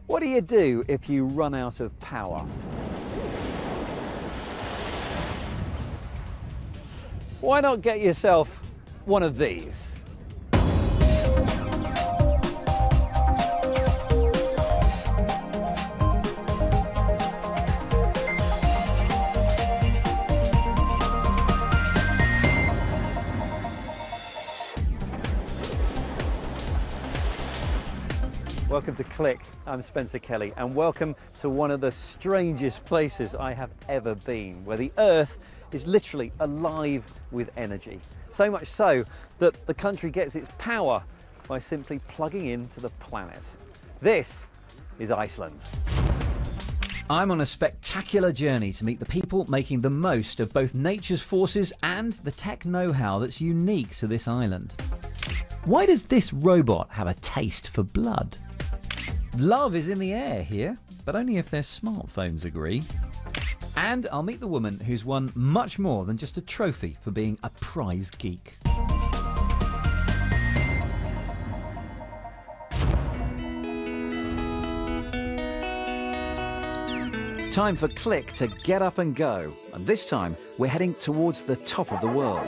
What do you do if you run out of power? Why not get yourself one of these? Welcome to Click, I'm Spencer Kelly, and welcome to one of the strangest places I have ever been, where the Earth is literally alive with energy. So much so that the country gets its power by simply plugging into the planet. This is Iceland. I'm on a spectacular journey to meet the people making the most of both nature's forces and the tech know-how that's unique to this island. Why does this robot have a taste for blood? Love is in the air here, but only if their smartphones agree. And I'll meet the woman who's won much more than just a trophy for being a prize geek. Time for Click to get up and go. And this time, we're heading towards the top of the world.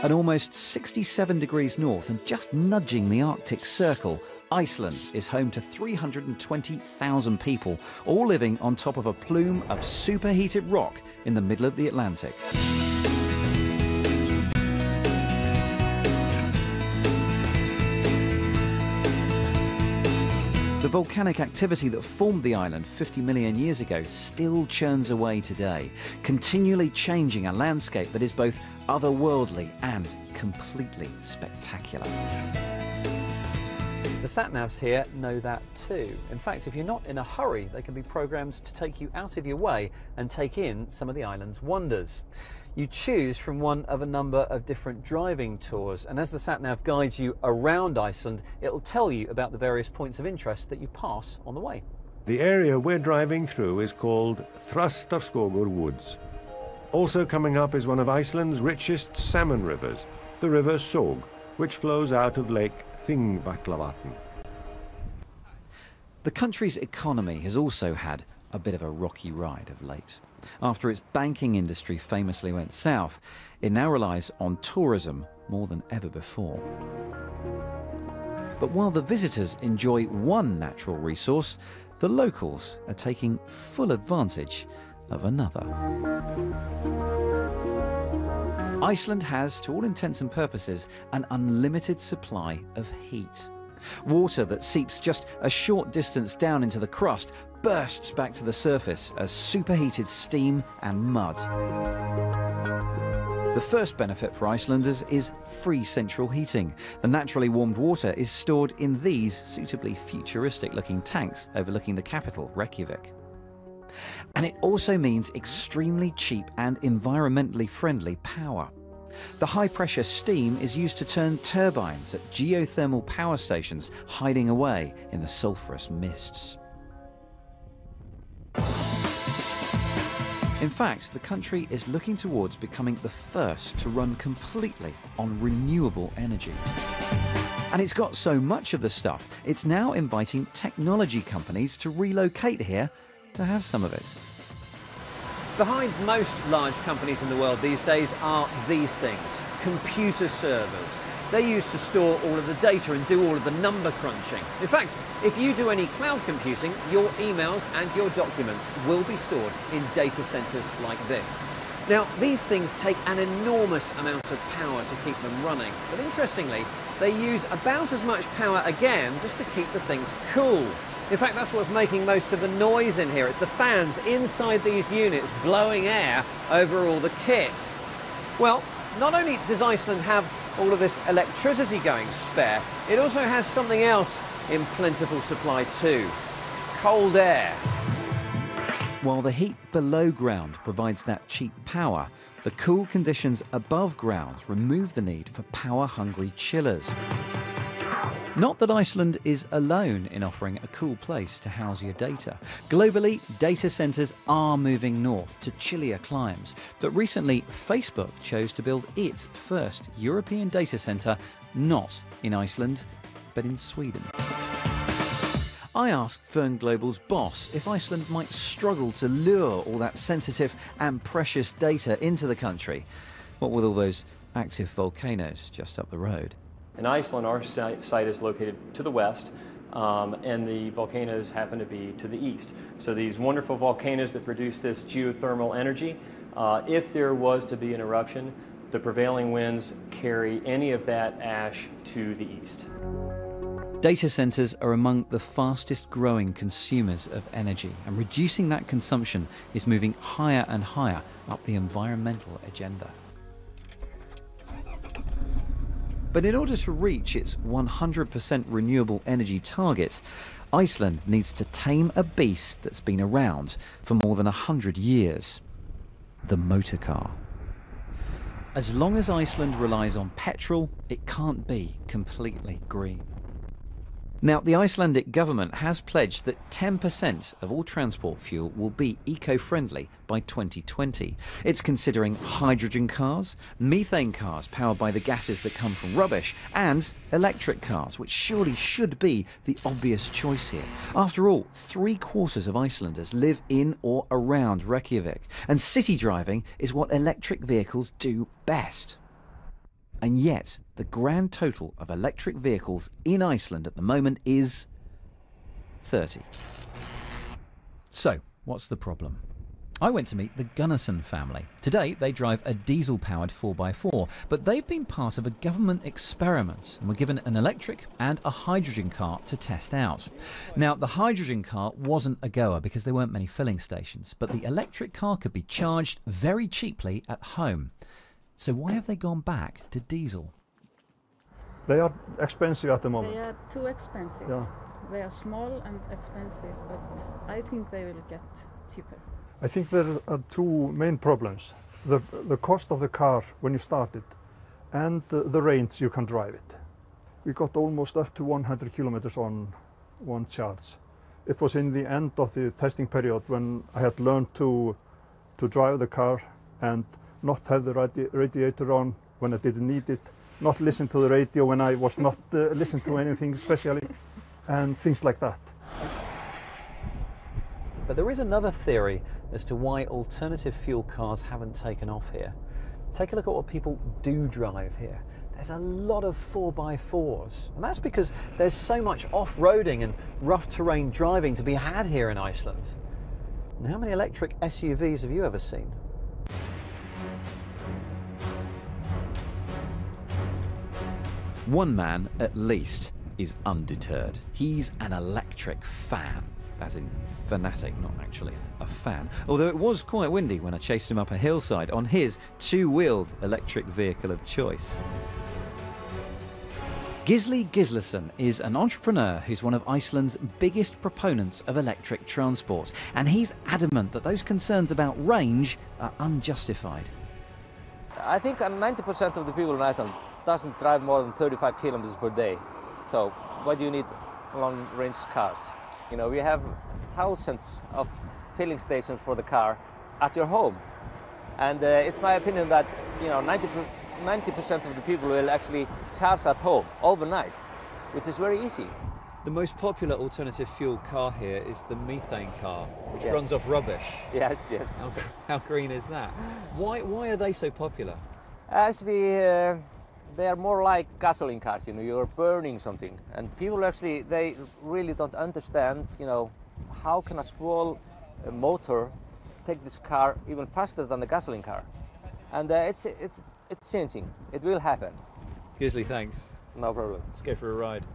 At almost 67 degrees north and just nudging the Arctic Circle, Iceland is home to 320,000 people, all living on top of a plume of superheated rock in the middle of the Atlantic. The volcanic activity that formed the island 50 million years ago still churns away today, continually changing a landscape that is both otherworldly and completely spectacular. The sat-navs here know that too. In fact, if you're not in a hurry, they can be programmed to take you out of your way and take in some of the island's wonders. You choose from one of a number of different driving tours, and as the sat-nav guides you around Iceland, it'll tell you about the various points of interest that you pass on the way. The area we're driving through is called Þrastarskógur Woods. Also coming up is one of Iceland's richest salmon rivers, the River Sog, which flows out of Lake Þingvallavatn. The country's economy has also had a bit of a rocky ride of late. After its banking industry famously went south, it now relies on tourism more than ever before. But while the visitors enjoy one natural resource, the locals are taking full advantage of another. Iceland has, to all intents and purposes, an unlimited supply of heat. Water that seeps just a short distance down into the crust bursts back to the surface as superheated steam and mud. The first benefit for Icelanders is free central heating. The naturally warmed water is stored in these suitably futuristic-looking tanks overlooking the capital, Reykjavik. And it also means extremely cheap and environmentally friendly power. The high-pressure steam is used to turn turbines at geothermal power stations hiding away in the sulphurous mists. In fact, the country is looking towards becoming the first to run completely on renewable energy. And it's got so much of the stuff, it's now inviting technology companies to relocate here to have some of it. Behind most large companies in the world these days are these things, computer servers. They're used to store all of the data and do all of the number crunching. In fact, if you do any cloud computing, your emails and your documents will be stored in data centers like this. Now, these things take an enormous amount of power to keep them running, but interestingly, they use about as much power again just to keep the things cool. In fact, that's what's making most of the noise in here. It's the fans inside these units blowing air over all the kit. Well, not only does Iceland have all of this electricity going spare, it also has something else in plentiful supply too: cold air. While the heat below ground provides that cheap power, the cool conditions above ground remove the need for power-hungry chillers. Not that Iceland is alone in offering a cool place to house your data. Globally, data centers are moving north to chillier climes, but recently Facebook chose to build its first European data center not in Iceland, but in Sweden. I asked Fern Global's boss if Iceland might struggle to lure all that sensitive and precious data into the country. What with all those active volcanoes just up the road? In Iceland, our site is located to the west, and the volcanoes happen to be to the east. So these wonderful volcanoes that produce this geothermal energy, if there was to be an eruption, the prevailing winds carry any of that ash to the east. Data centres are among the fastest growing consumers of energy, and reducing that consumption is moving higher and higher up the environmental agenda. But in order to reach its 100% renewable energy target, Iceland needs to tame a beast that's been around for more than 100 years: the motor car. As long as Iceland relies on petrol, it can't be completely green. Now, the Icelandic government has pledged that 10% of all transport fuel will be eco-friendly by 2020. It's considering hydrogen cars, methane cars powered by the gases that come from rubbish, and electric cars, which surely should be the obvious choice here. After all, 3/4 of Icelanders live in or around Reykjavik, and city driving is what electric vehicles do best. And yet, the grand total of electric vehicles in Iceland at the moment is 30. So, what's the problem? I went to meet the Gunnarsson family. Today, they drive a diesel-powered 4x4, but they've been part of a government experiment and were given an electric and a hydrogen car to test out. Now, the hydrogen car wasn't a goer because there weren't many filling stations, but the electric car could be charged very cheaply at home. So why have they gone back to diesel? They are expensive at the moment. They are too expensive. Yeah. They are small and expensive, but I think they will get cheaper. I think there are two main problems. The cost of the car when you start it, and the range you can drive it. We got almost up to 100 kilometers on one charge. It was in the end of the testing period when I had learned to drive the car and not have the radiator on when I didn't need it, not listen to the radio when I was not listening to anything especially, and things like that. But there is another theory as to why alternative fuel cars haven't taken off here. Take a look at what people do drive here. There's a lot of 4x4s, and that's because there's so much off-roading and rough terrain driving to be had here in Iceland. And how many electric SUVs have you ever seen? One man, at least, is undeterred. He's an electric fan, as in fanatic, not actually a fan. Although it was quite windy when I chased him up a hillside on his two-wheeled electric vehicle of choice. Gisli Gislason is an entrepreneur who's one of Iceland's biggest proponents of electric transport, and he's adamant that those concerns about range are unjustified. I think 90% of the people in Iceland doesn't drive more than 35 kilometers per day. So why do you need long-range cars? You know, we have thousands of filling stations for the car at your home. And it's my opinion that, you know, 90% of the people will actually charge at home overnight, which is very easy. The most popular alternative fuel car here is the methane car, which Yes. runs off rubbish. Yes, yes. How green is that? Why are they so popular? Actually, they are more like gasoline cars, you know, you're burning something. And people actually, they really don't understand, you know, how can a small motor take this car even faster than the gasoline car? And it's changing. It will happen. Gisli, thanks. No problem. Let's go for a ride.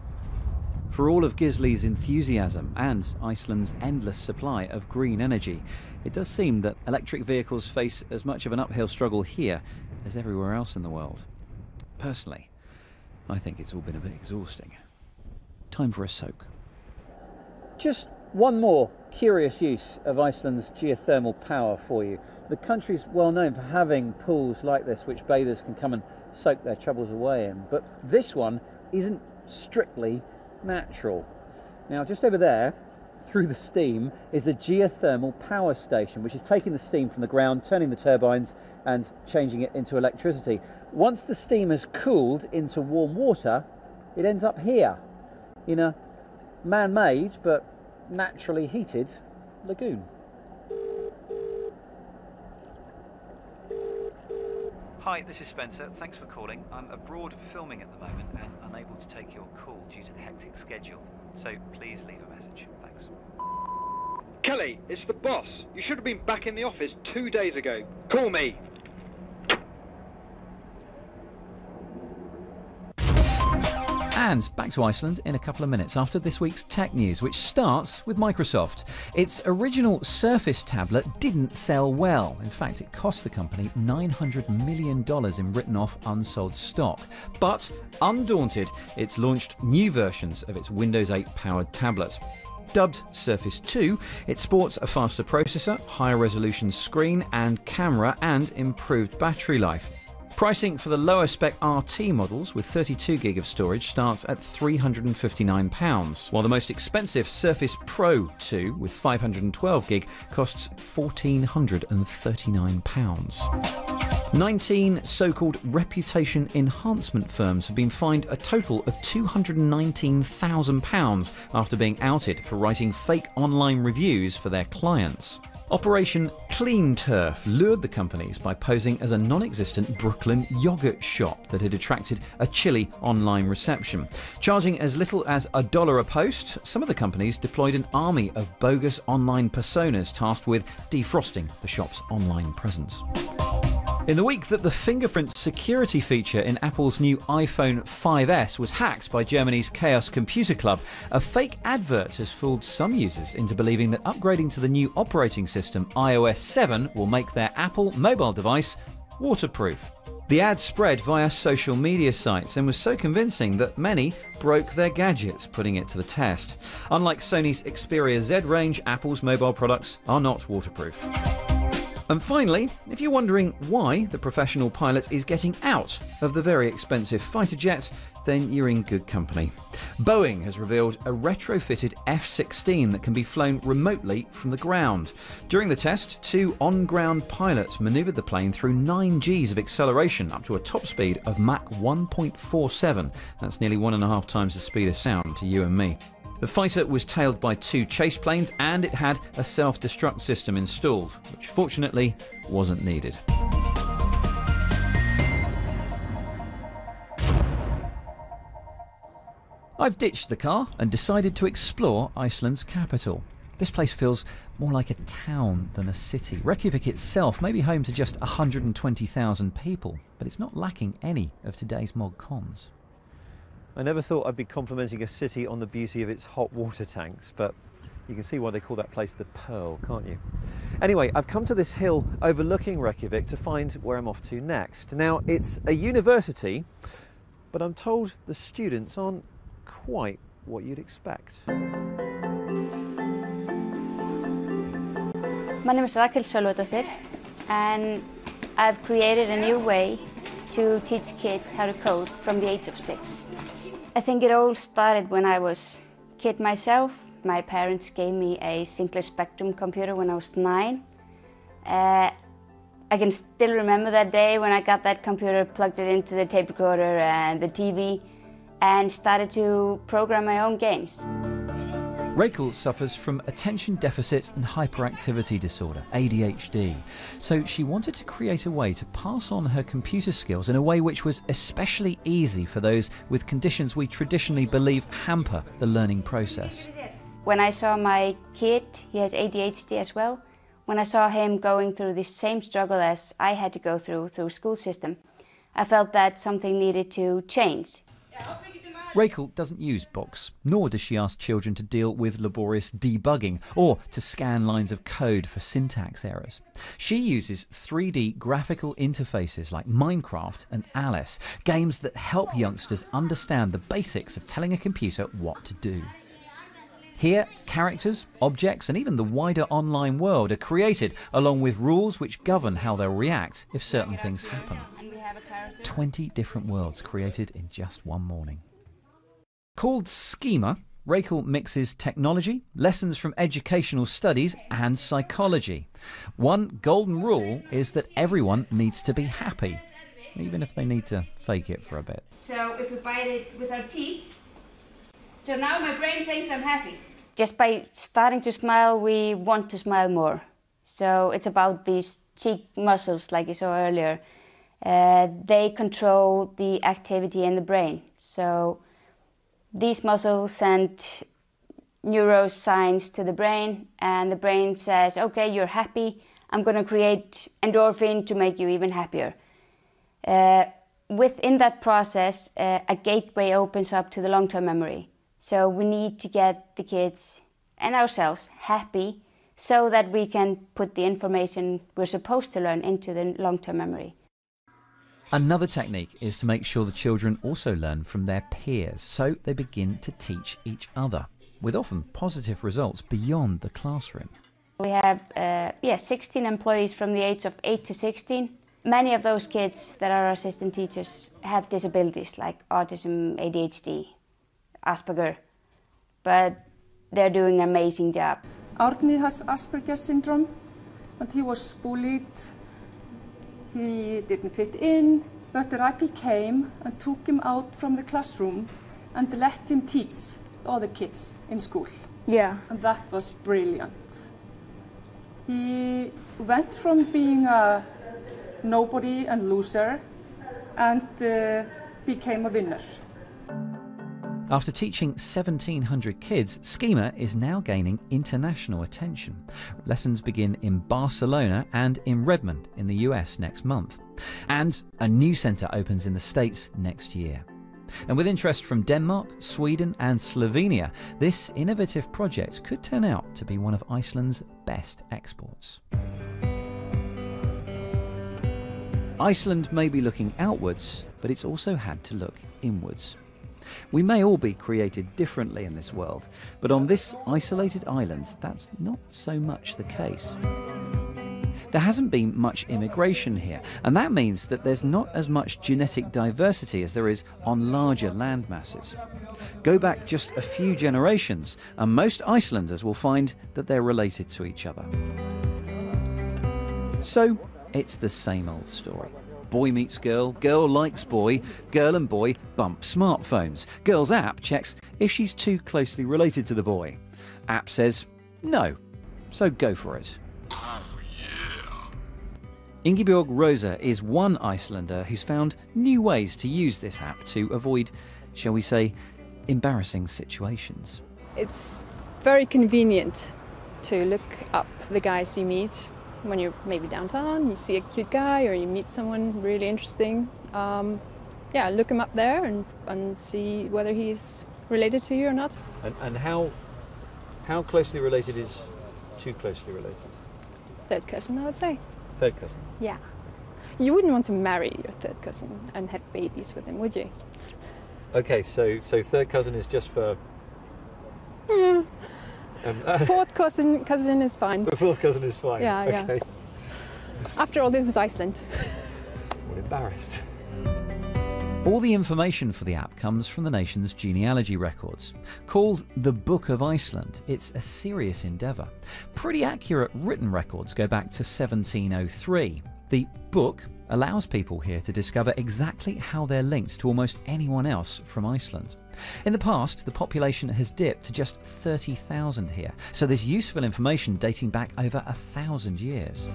For all of Gisli's enthusiasm and Iceland's endless supply of green energy, it does seem that electric vehicles face as much of an uphill struggle here as everywhere else in the world. Personally, I think it's all been a bit exhausting. Time for a soak. Just one more curious use of Iceland's geothermal power for you. The country's well known for having pools like this which bathers can come and soak their troubles away in, but this one isn't strictly natural. Now, just over there, through the steam, is a geothermal power station which is taking the steam from the ground, turning the turbines and changing it into electricity. Once the steam has cooled into warm water, it ends up here in a man-made but naturally heated lagoon. Hi, this is Spencer. Thanks for calling. I'm abroad filming at the moment and unable to take your call due to the hectic schedule. So please leave a message. Thanks. Kelly, it's the boss. You should have been back in the office 2 days ago. Call me. And back to Iceland in a couple of minutes after this week's tech news, which starts with Microsoft. Its original Surface tablet didn't sell well. In fact, it cost the company $900 million in written-off unsold stock. But undaunted, it's launched new versions of its Windows 8-powered tablet. Dubbed Surface 2, it sports a faster processor, higher resolution screen and camera, and improved battery life. Pricing for the lower spec RT models with 32GB of storage starts at £359, while the most expensive Surface Pro 2 with 512GB costs £1,439. 19 so-called reputation enhancement firms have been fined a total of £219,000 after being outed for writing fake online reviews for their clients. Operation Clean Turf lured the companies by posing as a non-existent Brooklyn yogurt shop that had attracted a chilly online reception. Charging as little as $1 a post, some of the companies deployed an army of bogus online personas tasked with defrosting the shop's online presence. In the week that the fingerprint security feature in Apple's new iPhone 5S was hacked by Germany's Chaos Computer Club, a fake advert has fooled some users into believing that upgrading to the new operating system iOS 7 will make their Apple mobile device waterproof. The ad spread via social media sites and was so convincing that many broke their gadgets, putting it to the test. Unlike Sony's Xperia Z range, Apple's mobile products are not waterproof. And finally, if you're wondering why the professional pilot is getting out of the very expensive fighter jet, then you're in good company. Boeing has revealed a retrofitted F-16 that can be flown remotely from the ground. During the test, 2 on-ground pilots manoeuvred the plane through 9 Gs of acceleration up to a top speed of Mach 1.47. That's nearly 1.5 times the speed of sound to you and me. The fighter was tailed by 2 chase planes and it had a self-destruct system installed, which fortunately wasn't needed. I've ditched the car and decided to explore Iceland's capital. This place feels more like a town than a city. Reykjavik itself may be home to just 120,000 people, but it's not lacking any of today's mod cons. I never thought I'd be complimenting a city on the beauty of its hot water tanks, but you can see why they call that place the Pearl, can't you? Anyway, I've come to this hill overlooking Reykjavik to find where I'm off to next. Now, it's a university, but I'm told the students aren't quite what you'd expect. My name is Rakel Sölvadóttir, and I've created a new way to teach kids how to code from the age of 6. I think it all started when I was a kid myself. My parents gave me a Sinclair Spectrum computer when I was 9. I can still remember that day when I got that computer, plugged it into the tape recorder and the TV, and started to program my own games. Rakel suffers from attention deficit and hyperactivity disorder, ADHD, so she wanted to create a way to pass on her computer skills in a way which was especially easy for those with conditions we traditionally believe hamper the learning process. When I saw my kid, he has ADHD as well, when I saw him going through the same struggle as I had to go through school system, I felt that something needed to change. Rakel doesn't use Box, nor does she ask children to deal with laborious debugging or to scan lines of code for syntax errors. She uses 3D graphical interfaces like Minecraft and Alice, games that help youngsters understand the basics of telling a computer what to do. Here, characters, objects, and even the wider online world are created, along with rules which govern how they'll react if certain things happen. 20 different worlds created in just one morning. Called Schema, Rakel mixes technology, lessons from educational studies, and psychology. One golden rule is that everyone needs to be happy, even if they need to fake it for a bit. So if we bite it with our teeth, so now my brain thinks I'm happy. just by starting to smile, we want to smile more. So it's about these cheek muscles, like you saw earlier. They control the activity in the brain. So these muscles send neuroscience to the brain, and the brain says, okay, you're happy, I'm going to create endorphin to make you even happier. Within that process, a gateway opens up to the long-term memory. So we need to get the kids and ourselves happy so that we can put the information we're supposed to learn into the long-term memory. Another technique is to make sure the children also learn from their peers, so they begin to teach each other, with often positive results beyond the classroom. We have 16 employees from the age of 8 to 16. Many of those kids that are assistant teachers have disabilities like autism, ADHD, Asperger, but they're doing an amazing job. Árni has Asperger's syndrome, and he was bullied. He didn't fit in, but Rakel came and took him out from the classroom and let him teach other kids in school. Yeah. And that was brilliant. He went from being a nobody and loser and became a winner. After teaching 1,700 kids, Schema is now gaining international attention. Lessons begin in Barcelona and in Redmond in the US next month. And a new centre opens in the States next year. And with interest from Denmark, Sweden and Slovenia, this innovative project could turn out to be one of Iceland's best exports. Iceland may be looking outwards, but it's also had to look inwards. We may all be created differently in this world, but on this isolated island, that's not so much the case. There hasn't been much immigration here, and that means that there's not as much genetic diversity as there is on larger land masses. Go back just a few generations, and most Icelanders will find that they're related to each other. So, it's the same old story. Boy meets girl, girl likes boy, girl and boy bump smartphones. Girl's app checks if she's too closely related to the boy. App says no, so go for it. Oh, yeah. Ingibjorg Rosa is one Icelander who's found new ways to use this app to avoid, shall we say, embarrassing situations. It's very convenient to look up the guys you meet. When you're maybe downtown, you see a cute guy or you meet someone really interesting, look him up there and see whether he's related to you or not. And how closely related is too closely related? Third cousin, I would say. Third cousin? Yeah. You wouldn't want to marry your third cousin and have babies with him, would you? Okay, so third cousin is just for... Fourth cousin is fine. The fourth cousin is fine. Yeah, okay. Yeah. After all, this is Iceland. I'm embarrassed. All the information for the app comes from the nation's genealogy records. Called the Book of Iceland, it's a serious endeavour. Pretty accurate written records go back to 1703. The book allows people here to discover exactly how they're linked to almost anyone else from Iceland. In the past, the population has dipped to just 30,000 here, so there's useful information dating back over 1,000 years.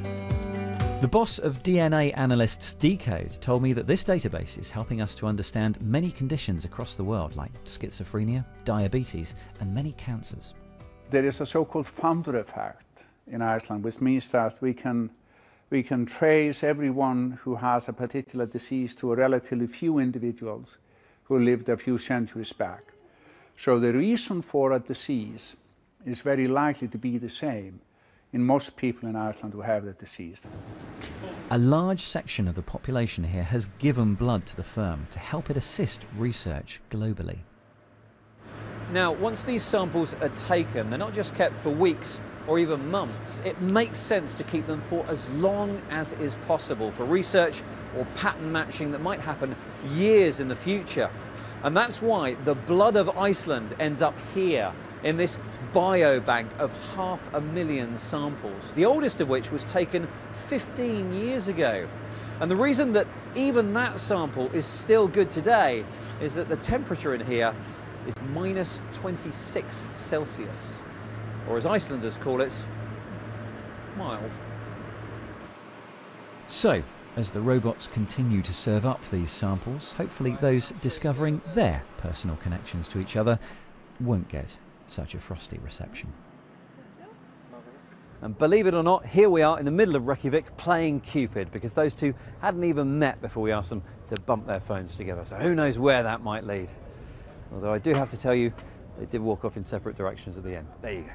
The boss of DNA analysts Decode told me that this database is helping us to understand many conditions across the world, like schizophrenia, diabetes, and many cancers. There is a so-called founder effect in Iceland, which means that we can trace everyone who has a particular disease to a relatively few individuals who lived a few centuries back. So the reason for a disease is very likely to be the same in most people in Iceland who have the disease. A large section of the population here has given blood to the firm to help it assist research globally. Now, once these samples are taken, they're not just kept for weeks or even months. It makes sense to keep them for as long as is possible for research or pattern matching that might happen years in the future. And that's why the blood of Iceland ends up here in this biobank of 500,000 samples, the oldest of which was taken 15 years ago. And the reason that even that sample is still good today is that the temperature in here is -26 Celsius. or as Icelanders call it, mild. So, as the robots continue to serve up these samples, hopefully those discovering their personal connections to each other won't get such a frosty reception. And believe it or not, here we are in the middle of Reykjavik playing Cupid, because those two hadn't even met before we asked them to bump their phones together. So who knows where that might lead. Although I do have to tell you, they did walk off in separate directions at the end. There you go.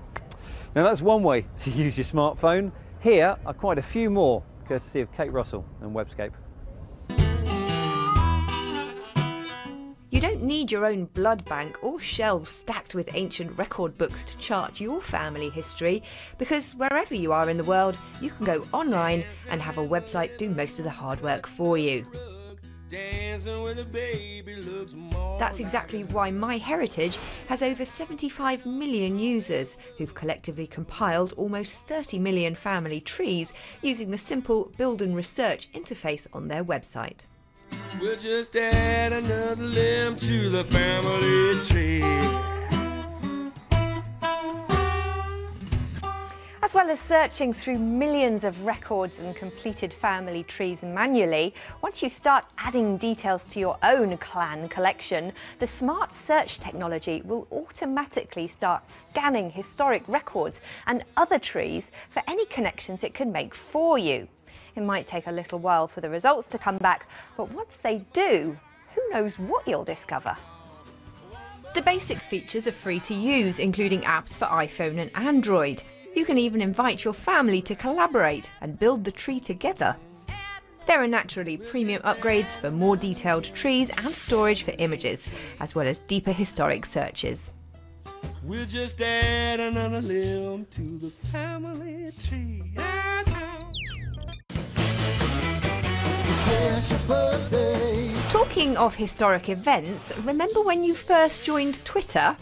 Now that's one way to use your smartphone. Here are quite a few more, courtesy of Kate Russell and Webscape. You don't need your own blood bank or shelves stacked with ancient record books to chart your family history, because wherever you are in the world, you can go online and have a website do most of the hard work for you. That's exactly why MyHeritage has over 75 million users who've collectively compiled almost 30 million family trees using the simple build and research interface on their website. We'll just add another limb to the family tree. As well as searching through millions of records and completed family trees manually, once you start adding details to your own clan collection, the smart search technology will automatically start scanning historic records and other trees for any connections it can make for you. It might take a little while for the results to come back, but once they do, who knows what you'll discover. The basic features are free to use, including apps for iPhone and Android. You can even invite your family to collaborate and build the tree together. There are naturally premium upgrades for more detailed trees and storage for images, as well as deeper historic searches. We'll just add another limb to the family tree. Talking of historic events, remember when you first joined Twitter?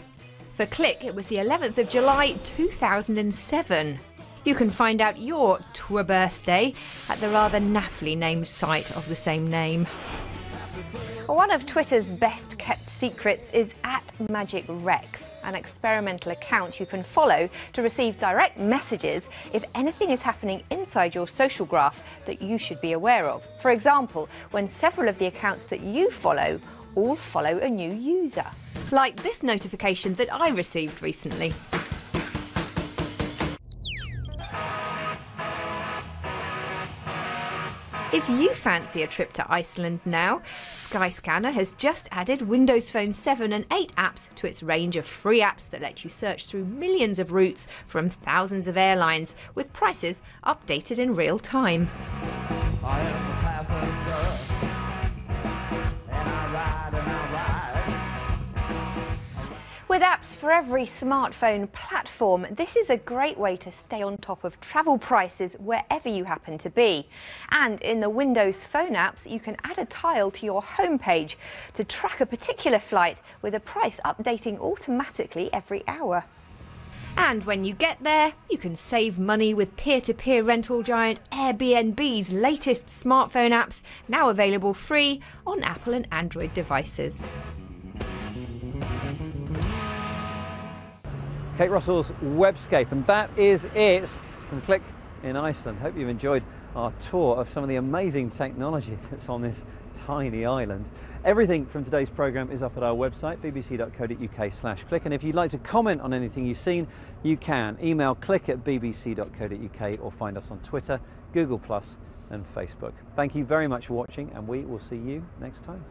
For Click, it was the 11th of July 2007. You can find out your Twitter birthday at the rather naffly named site of the same name. One of Twitter's best kept secrets is @MagicRex, an experimental account you can follow to receive direct messages if anything is happening inside your social graph that you should be aware of. For example, when several of the accounts that you follow all follow a new user. Like this notification that I received recently. If you fancy a trip to Iceland now, Skyscanner has just added Windows Phone 7 and 8 apps to its range of free apps that let you search through millions of routes from thousands of airlines, with prices updated in real time. I am a passenger, and I ride and I ride. With apps for every smartphone platform, this is a great way to stay on top of travel prices wherever you happen to be. And in the Windows Phone apps, you can add a tile to your homepage to track a particular flight, with a price updating automatically every hour. And when you get there, you can save money with peer-to-peer rental giant Airbnb's latest smartphone apps, now available free on Apple and Android devices. Kate Russell's Webscape, and that is it from Click in Iceland. Hope you've enjoyed our tour of some of the amazing technology that's on this tiny island. Everything from today's programme is up at our website, bbc.co.uk/click, and if you'd like to comment on anything you've seen, you can email click@bbc.co.uk or find us on Twitter, Google+ and Facebook. Thank you very much for watching, and we will see you next time.